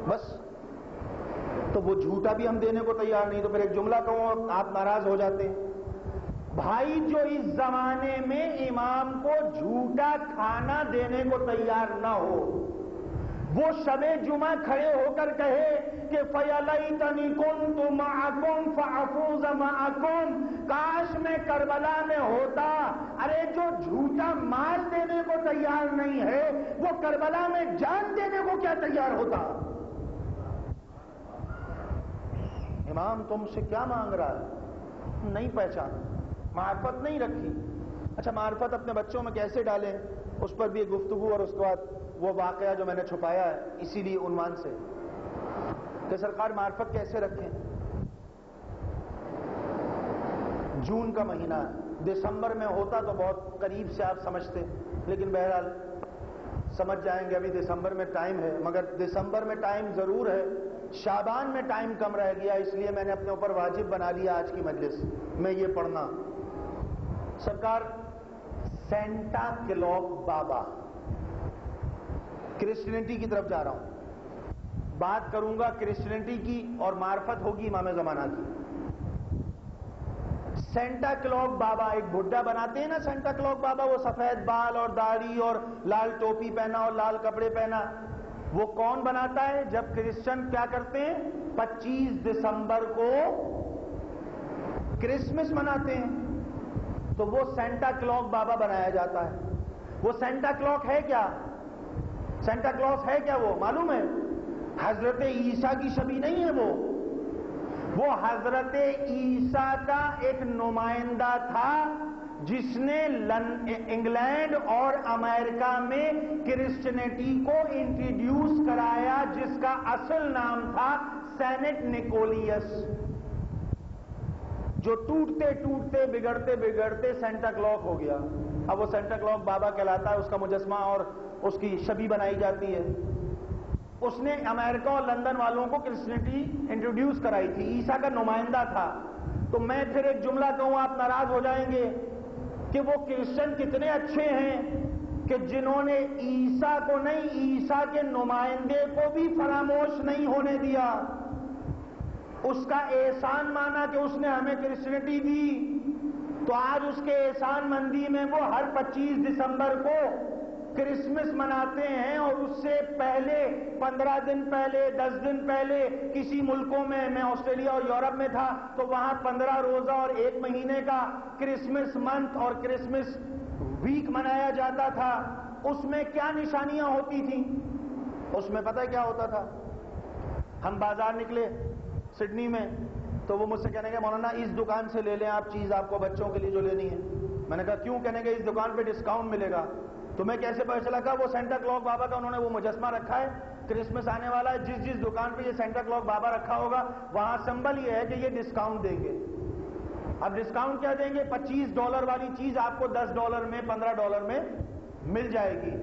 بس. تو وہ جھوٹا بھی ہم دینے کو تیار نہیں, تو پھر ایک جملہ کہوں آپ ناراض ہو جاتے ہیں. بھائی جو اس زمانے میں امام کو جھوٹا کھانا دینے کو تیار نہ ہو, وہ شب جمعہ کھڑے ہو کر کہے کہ فَيَلَيْتَنِي كُنْتُ مَعَكُمْ فَأَفُوزَ مَعَكُمْ, کاش میں کربلا میں ہوتا. ارے جو جھوٹا مال دینے کو تیار نہیں ہے, وہ کربلا میں جان دینے کو کیا تیار ہوتا؟ امام تم سے کیا مانگ رہا ہے؟ نہیں پہچانا, معرفت نہیں رکھی. اچھا معرفت اپنے بچوں میں کیسے ڈالیں, اس پر بھی ایک گفتگو, اور اس کے بعد وہ واقعہ جو میں نے چھپایا ہے اسی لیے عنوان سے کہ سرکار معرفت کیسے رکھیں. جون کا مہینہ ہے, دسمبر میں ہوتا تو بہت قریب سے آپ سمجھتے, لیکن بہرحال سمجھ جائیں گے, ابھی دسمبر میں ٹائم ہے. مگر دسمبر میں ٹائم ضرور ہے, شعبان میں ٹائم کم رہ گیا, اس لیے میں نے اپنے اوپر واجب بنا لیا آج کی مجلس میں یہ پڑھنا. سرکار سینٹا کلوز بابا, کرسچینٹی کی طرف جا رہا ہوں, بات کروں گا کرسچینٹی کی اور معرفت ہوگی امام زمانہ کی. سینٹا کلوز بابا, ایک بھڈا بناتے ہیں نا سینٹا کلوز بابا, وہ سفید بال اور داڑھی اور لال ٹوپی پہنا اور لال کپڑے پہنا. وہ کون بناتا ہے؟ جب کرسچن کیا کرتے ہیں, 25 دسمبر کو کرسمس مناتے ہیں, تو وہ سینٹا کلوز بابا بنایا جاتا ہے. وہ سینٹا کلوز ہے کیا؟ سینٹا کلوز ہے کیا؟ وہ معلوم ہے حضرت عیسیٰ کی شبیہ نہیں ہے. وہ حضرت عیسیٰ کا ایک نمائندہ تھا جس نے انگلینڈ اور امریکہ میں کرسچینٹی کو انٹروڈیوس کرایا, جس کا اصل نام تھا سینٹ نکولیس, جو ٹوٹتے ٹوٹتے بگڑتے بگڑتے سینٹا کلوز ہو گیا. اب وہ سینٹا کلوز بابا کہلاتا ہے, اس کا مجسمہ اور اس کی شبیہ بنائی جاتی ہے. اس نے امریکہ اور لندن والوں کو کرسچینٹی انٹروڈیوس کرائی تھی, عیسیٰ کا نمائندہ تھا. تو میں پھر ایک جملہ کہوں, آپ ناراض ہو جائیں گے کہ وہ کرسچن کتنے اچھے ہیں کہ جنہوں نے عیسیٰ کو نہیں, عیسیٰ کے نمائندے کو بھی فراموش نہیں ہونے دیا. اس کا احسان مانا کہ اس نے ہمیں کرسچینٹی دی, تو آج اس کے احسان مندی میں وہ ہر 25 دسمبر کو کرسمس مناتے ہیں. اور اس سے پہلے 15 دن پہلے 10 دن پہلے کسی ملکوں میں آسٹریلیا اور یورپ میں تھا, تو وہاں 15 روزہ اور 1 مہینے کا کرسمس منتھ اور کرسمس ویک منایا جاتا تھا. اس میں کیا نشانیاں ہوتی تھیں؟ اس میں پتہ کیا ہوتا تھا؟ ہم بازار نکلے سڈنی میں, تو وہ مجھ سے کہنے گے مولانا اس دکان سے لے لیں آپ چیز, آپ کو بچوں کے لیے جو لینی ہے. میں نے کہا کیوں؟ کہنے گے اس دکان پہ ڈسکاؤنٹ ملے گا. تو میں کیسے پتا چلا؟ وہ سینٹا کلوز بابا کا انہوں نے وہ مجسمہ رکھا ہے, کرسمس آنے والا ہے, جس دکان پہ یہ سینٹا کلوز بابا رکھا ہوگا وہاں سمبل یہ ہے کہ یہ ڈسکاؤنٹ دیں گے. اب ڈسکاؤنٹ کیا دیں گے؟ $25 والی چیز آپ کو $10 میں $15 میں مل جائے گی.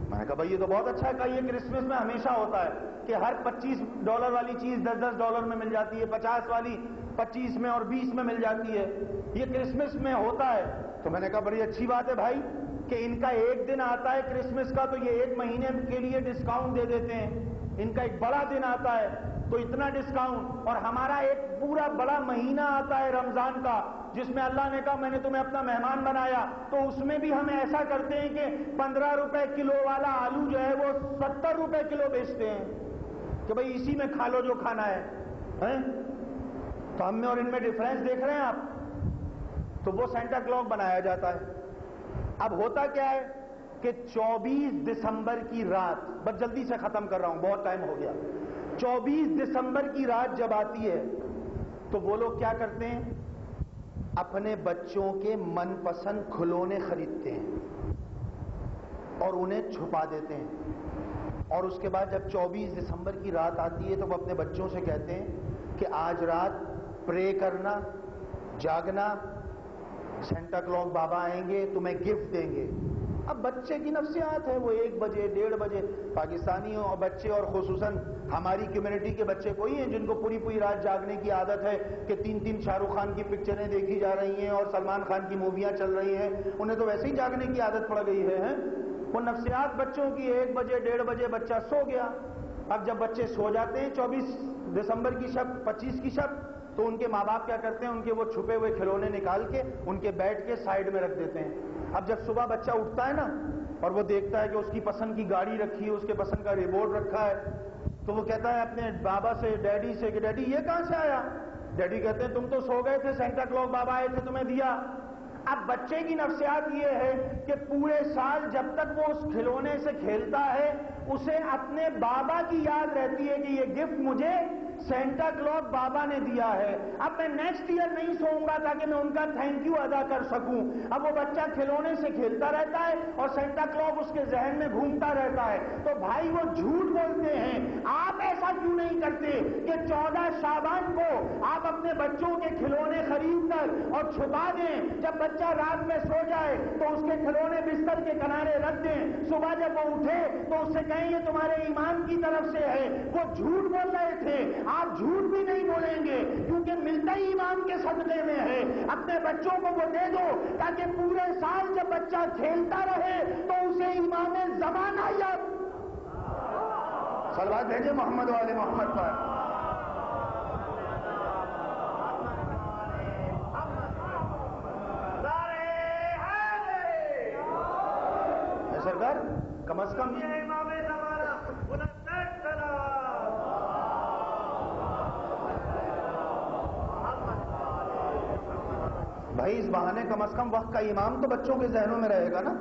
میں نے کہا بھائی یہ تو بہت اچھا ہے. کہ یہ کرسمس میں ہمیشہ ہوتا ہے کہ ہر $25 والی چیز $10 میں مل جاتی ہے, 50 والی 25 میں اور 20 میں مل جاتی ہے. یہ کرسمس میں ہوتا ہے. تو میں نے کہا بڑی اچھی بات ہے بھائی کہ ان کا ایک دن آتا ہے کرسمس کا, تو یہ 1 مہینے کے لیے ڈسکاؤنٹ دے دیتے ہیں. ان کا ایک بڑا دن آتا ہے تو اتنا ڈسکاؤنٹ, اور ہمارا ایک پورا بڑا مہینہ آتا ہے رمضان کا, جس میں اللہ نے کہا میں نے تمہیں اپنا مہمان بنایا, تو اس میں بھی ہم ایسا کرتے ہیں کہ 15 روپے کلو والا آلو جو ہے وہ 70 روپے کلو بیچتے ہیں کہ بھئی اسی میں کھا لو جو کھانا ہے. تو ہم میں اور ان میں ڈفرینس دیکھ رہے ہیں آپ. تو وہ سینٹا کلوز بنایا جاتا ہے. اب ہوتا کیا ہے کہ 24 دسمبر کی رات, بس جلدی سے ختم کر رہا ہوں بہت ٹائم ہو گیا. 24 دسمبر کی رات جب آتی ہے تو وہ لوگ کیا کرتے ہیں, اپنے بچوں کے من پسند کھلونے خریدتے ہیں اور انہیں چھپا دیتے ہیں. اور اس کے بعد جب 24 دسمبر کی رات آتی ہے تو وہ اپنے بچوں سے کہتے ہیں کہ آج رات پرے کرنا, جاگنا, سینٹا کلوز بابا آئیں گے تمہیں گفٹ دیں گے. اب بچے کی نفسیات ہے, وہ 1 بجے 1:30 بجے پاکستانیوں اور بچے, اور خصوصاً ہماری کمیونٹی کے بچے کوئی ہیں جن کو پوری پوری رات جاگنے کی عادت ہے کہ 3 شاہ رخ خان کی پکچریں دیکھی جا رہی ہیں اور سلمان خان کی موویاں چل رہی ہیں, انہیں تو ویسے ہی جاگنے کی عادت پڑ گئی ہے. وہ نفسیات بچوں کی 1 بجے 1:30 بجے بچہ سو گیا, اب جب بچے سو جاتے ہیں 24 دسمبر کی شب 25 کی شب تو ان کے ماں باپ کیا کرتے ہیں، ان کے وہ چھپے ہوئے کھلونے نکال کے ان کے بیڈ کے سائیڈ میں رکھ دیتے ہیں۔ اب جب صبح بچہ اٹھتا ہے نا اور وہ دیکھتا ہے کہ اس کی پسند کی گاڑی رکھی ہے، اس کے پسند کا ریموٹ رکھا ہے، تو وہ کہتا ہے اپنے بابا سے، ڈیڈی سے کہ ڈیڈی یہ کہاں سے آیا؟ ڈیڈی کہتے ہیں تم تو سو گئے تھے، سینٹا کلوز بابا آئے تھے تمہیں دیا۔ اب بچے کی نفسیات یہ ہے کہ پورے سال جب تک وہ اس کھلونے سے کھیلتا ہے اسے اپنے بابا کی یاد رہتی ہے کہ یہ گفٹ مجھے سینٹا کلوز بابا نے دیا ہے، اب میں نیکسٹ ایئر نہیں سوؤں گا تاکہ میں ان کا تھینک یو ادا کر سکوں۔ اب وہ بچہ کھلونے سے کھیلتا رہتا ہے اور سینٹا کلوز اس کے ذہن میں گھومتا رہتا ہے۔ تو بھائی وہ جھوٹ بولتے ہیں۔ آپ ایسا کیوں نہیں کرتے کہ 14 شعبان کو آپ اپنے بچوں کے کھلونے خرید کر اور چھپا دیں، جب بچہ رات میں سو جائے تو اس کے کھلونے بستر کے کنارے رکھ دیں، صبح جب وہ اٹھے تو اس سے کہیں یہ تمہارے ایمان کی طرف سے ہے۔ وہ جھوٹ بول رہے تھے، آپ جھوٹ بھی نہیں بولیں گے کیونکہ ملتا ہی ایمان کے صدقے میں ہے۔ اپنے بچوں کو وہ دے دو تاکہ پورے سال جب بچہ کھیلتا رہے تو اسے ایمان زمانہ یاد۔ صلوات بھیجے محمد والے محمد پر۔ سرکار کم از کم بھائی اس بہانے کم از کم وقت کا امام تو بچوں کے ذہنوں میں رہے گا نا۔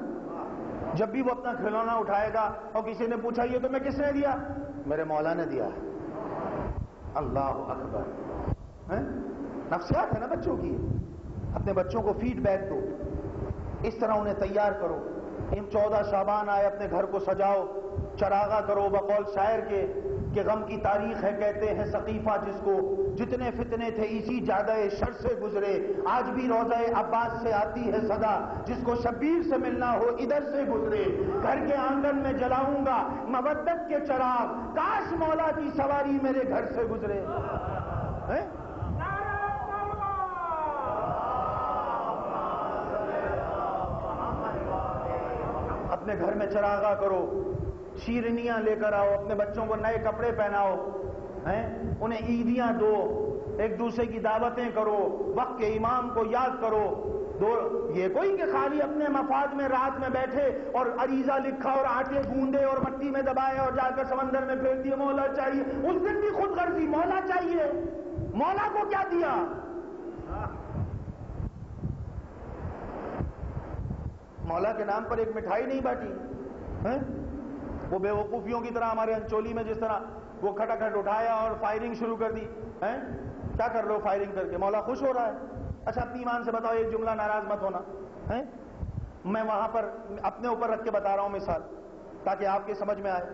جب بھی وہ اپنا کھلونا اٹھائے گا اور کسی نے پوچھا یہ تمہیں کس نے دیا؟ میرے مولا نے دیا ہے۔ اللہ اکبر۔ نفسیات ہے نا بچوں کی۔ اپنے بچوں کو فیڈ بیک دو، اس طرح انہیں تیار کرو۔ 14 شعبان آئے، اپنے گھر کو سجاؤ، چراغا کرو، بقول شاعر کے کہ غم کی تاریخ ہے کہتے ہیں ثقیفہ جس کو، جتنے فتنے تھے اسی جادہ شر سے گزرے، آج بھی روضہ عباس سے آتی ہے صدا، جس کو شبیر سے ملنا ہو ادھر سے گزرے، گھر کے آنگن میں جلاؤں گا مودت کے چراغ، کاش مولا کی سواری میرے گھر سے گزرے۔ اپنے گھر میں چراغا کرو، شیرنیاں لے کر آؤ، اپنے بچوں کو نئے کپڑے پہناؤ، انہیں عیدیاں دو، ایک دوسرے کی دعوتیں کرو، وقت کے امام کو یاد کرو۔ یہ کوئی کہ خالی اپنے مفاد میں رات میں بیٹھے اور عریضہ لکھا اور آٹے گوندے اور مٹی میں دبائے اور جا کر سمندر میں پھینک دیے مولا چاہیے، اس دن بھی خود غرضی مولا چاہیے۔ مولا کو کیا دیا؟ مولا کے نام پر ایک مٹھائی نہیں بانٹی۔ وہ بے وقوفیوں کی طرح ہمارے انچولی میں جس طرح وہ کھٹاکھٹ اٹھایا اور فائرنگ شروع کر دی۔ کیا کر رہے ہو فائرنگ کر کے؟ مولا خوش ہو رہا ہے؟ اچھا اپنی ایمان سے بتاؤ، ایک جملہ ناراض مت ہونا۔ میں وہاں پر اپنے اوپر رکھ کے بتا رہا ہوں مثال تاکہ آپ کے سمجھ میں آئے۔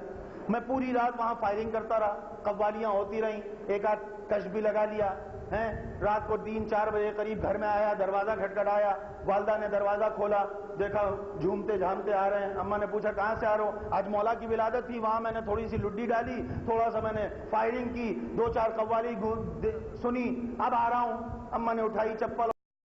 میں پوری رات وہاں فائرنگ کرتا رہا، قوالیاں ہوتی رہیں، ایک آدھ کش بھی لگا لیا۔ رات کو 3-4 بجے قریب گھر میں آیا، دروازہ کھٹکھٹایا، والدہ نے دروازہ کھولا، دیکھا جھومتے جھامتے آ رہے ہیں۔ اماں نے پوچھا کہاں سے آ رہے ہو؟ آج مولا کی ولادت تھی، وہاں میں نے تھوڑی سی لڈی ڈالی، تھوڑا سا میں نے فائرنگ کی، 2-4 قوالی سنی، اب آ رہا ہوں۔ اماں نے اٹھائی چپل